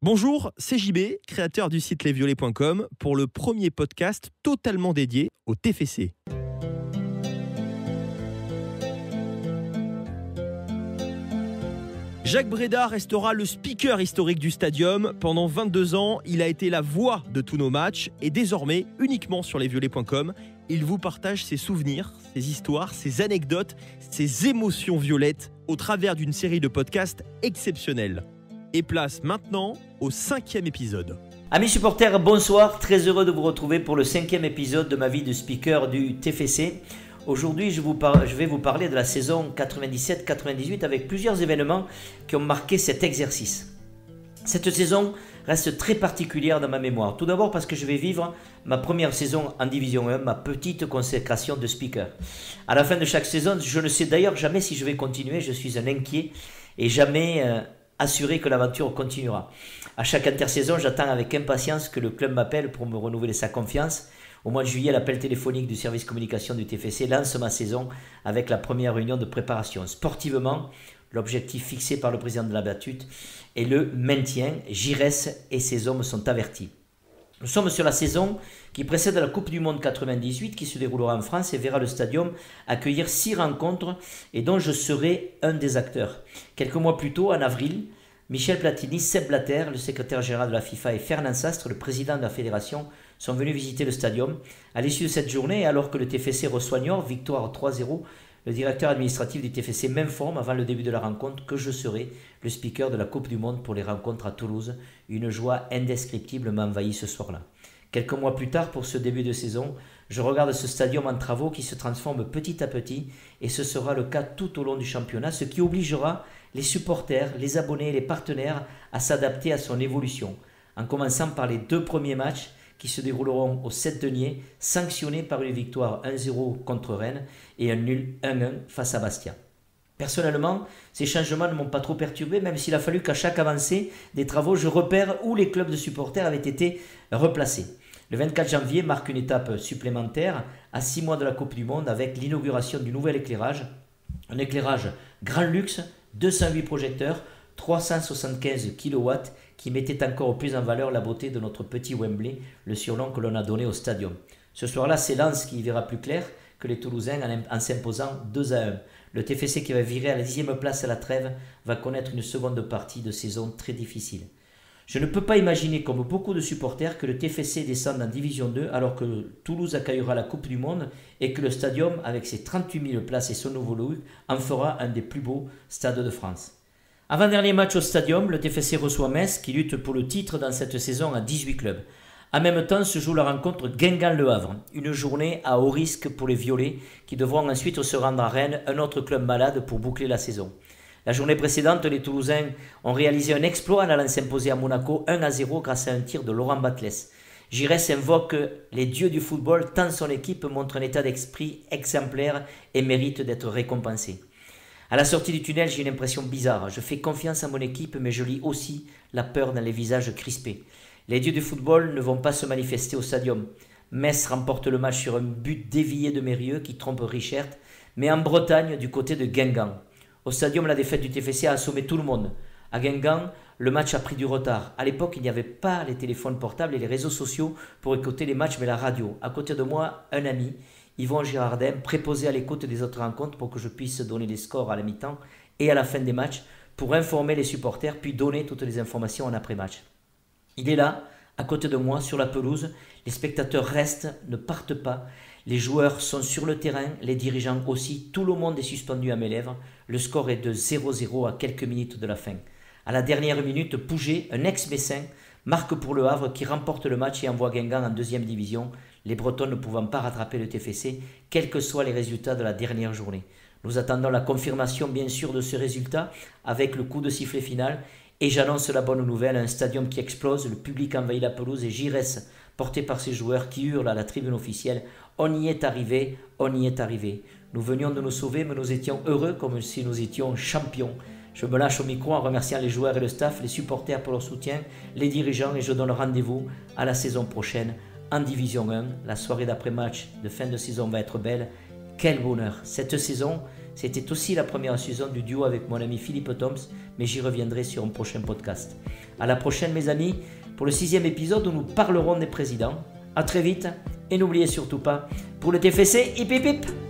Bonjour, c'est JB, créateur du site lesviolets.com, pour le premier podcast totalement dédié au TFC. Jacques Bréda restera le speaker historique du stadium. Pendant 22 ans, il a été la voix de tous nos matchs et désormais, uniquement sur lesviolets.com, il vous partage ses souvenirs, ses histoires, ses anecdotes, ses émotions violettes au travers d'une série de podcasts exceptionnels. Et place maintenant au 5e épisode. Amis supporters, bonsoir, très heureux de vous retrouver pour le 5e épisode de ma vie de speaker du TFC. Aujourd'hui, je vais vous parler de la saison 97-98 avec plusieurs événements qui ont marqué cet exercice. Cette saison reste très particulière dans ma mémoire. Tout d'abord parce que je vais vivre ma première saison en Division 1, ma petite consécration de speaker. À la fin de chaque saison, je ne sais d'ailleurs jamais si je vais continuer, je suis un inquiet et jamais assuré que l'aventure continuera. À chaque intersaison, j'attends avec impatience que le club m'appelle pour me renouveler sa confiance. Au mois de juillet, l'appel téléphonique du service communication du TFC lance ma saison avec la première réunion de préparation. Sportivement, l'objectif fixé par le président de la Battute est le maintien. Giresse et ses hommes sont avertis. Nous sommes sur la saison qui précède la Coupe du Monde 98 qui se déroulera en France et verra le Stadium accueillir 6 rencontres et dont je serai un des acteurs. Quelques mois plus tôt, en avril, Michel Platini, Sepp Blatter, le secrétaire général de la FIFA et Fernand Sastre, le président de la fédération, sont venus visiter le Stadium. À l'issue de cette journée, alors que le TFC reçoit Niort, victoire 3-0, le directeur administratif du TFC m'informe avant le début de la rencontre que je serai le speaker de la Coupe du Monde pour les rencontres à Toulouse. Une joie indescriptible m'envahit ce soir-là. Quelques mois plus tard, pour ce début de saison, je regarde ce stadium en travaux qui se transforme petit à petit et ce sera le cas tout au long du championnat, ce qui obligera les supporters, les abonnés et les partenaires à s'adapter à son évolution, en commençant par les 2 premiers matchs qui se dérouleront au 7 deniers, sanctionnés par une victoire 1-0 contre Rennes et un nul 1-1 face à Bastia. Personnellement, ces changements ne m'ont pas trop perturbé, même s'il a fallu qu'à chaque avancée des travaux, je repère où les clubs de supporters avaient été replacés. Le 24 janvier marque une étape supplémentaire à 6 mois de la Coupe du Monde avec l'inauguration du nouvel éclairage. Un éclairage grand luxe, 208 projecteurs, 375 kW qui mettait encore plus en valeur la beauté de notre petit Wembley, le surnom que l'on a donné au stadium. Ce soir-là, c'est Lens qui y verra plus clair que les Toulousains en s'imposant 2-1. Le TFC qui va virer à la 10e place à la trêve va connaître une seconde partie de saison très difficile. Je ne peux pas imaginer, comme beaucoup de supporters, que le TFC descende en Division 2 alors que Toulouse accueillera la Coupe du Monde et que le Stadium, avec ses 38 000 places et son nouveau look, en fera un des plus beaux stades de France. Avant-dernier match au Stadium, le TFC reçoit Metz qui lutte pour le titre dans cette saison à 18 clubs. En même temps se joue la rencontre Guingamp-Le Havre, une journée à haut risque pour les Violets qui devront ensuite se rendre à Rennes, un autre club malade pour boucler la saison. La journée précédente, les Toulousains ont réalisé un exploit en allant s'imposer à Monaco 1-0 grâce à un tir de Laurent Batles. Giresse invoque les dieux du football tant son équipe montre un état d'esprit exemplaire et mérite d'être récompensé. À la sortie du tunnel, j'ai une impression bizarre. Je fais confiance à mon équipe, mais je lis aussi la peur dans les visages crispés. Les dieux du football ne vont pas se manifester au stadium. Metz remporte le match sur un but dévié de Mérieux qui trompe Richert, mais en Bretagne, du côté de Guingamp. Au stadium, la défaite du TFC a assommé tout le monde. À Guingamp, le match a pris du retard. À l'époque, il n'y avait pas les téléphones portables et les réseaux sociaux pour écouter les matchs, mais la radio. À côté de moi, un ami, Yvon Girardin, préposé à l'écoute des autres rencontres pour que je puisse donner les scores à la mi-temps et à la fin des matchs pour informer les supporters puis donner toutes les informations en après-match. Il est là, à côté de moi, sur la pelouse. Les spectateurs restent, ne partent pas. Les joueurs sont sur le terrain, les dirigeants aussi. Tout le monde est suspendu à mes lèvres. Le score est de 0-0 à quelques minutes de la fin. À la dernière minute, Pouget, un ex-Messin, marque pour le Havre qui remporte le match et envoie Guingamp en 2e division. Les Bretons ne pouvant pas rattraper le TFC, quels que soient les résultats de la dernière journée. Nous attendons la confirmation bien sûr de ce résultat avec le coup de sifflet final. Et j'annonce la bonne nouvelle, un stadium qui explose, le public envahit la pelouse et Giresse, porté par ses joueurs qui hurlent à la tribune officielle « On y est arrivé, on y est arrivé ». Nous venions de nous sauver, mais nous étions heureux comme si nous étions champions. Je me lâche au micro en remerciant les joueurs et le staff, les supporters pour leur soutien, les dirigeants et je donne rendez-vous à la saison prochaine en Division 1. La soirée d'après-match de fin de saison va être belle. Quel bonheur! Cette saison, C'était aussi la première saison du duo avec mon ami Philippe Toms, mais j'y reviendrai sur un prochain podcast. À la prochaine mes amis, pour le 6e épisode où nous parlerons des présidents. À très vite et n'oubliez surtout pas, pour le TFC, hip hip hip.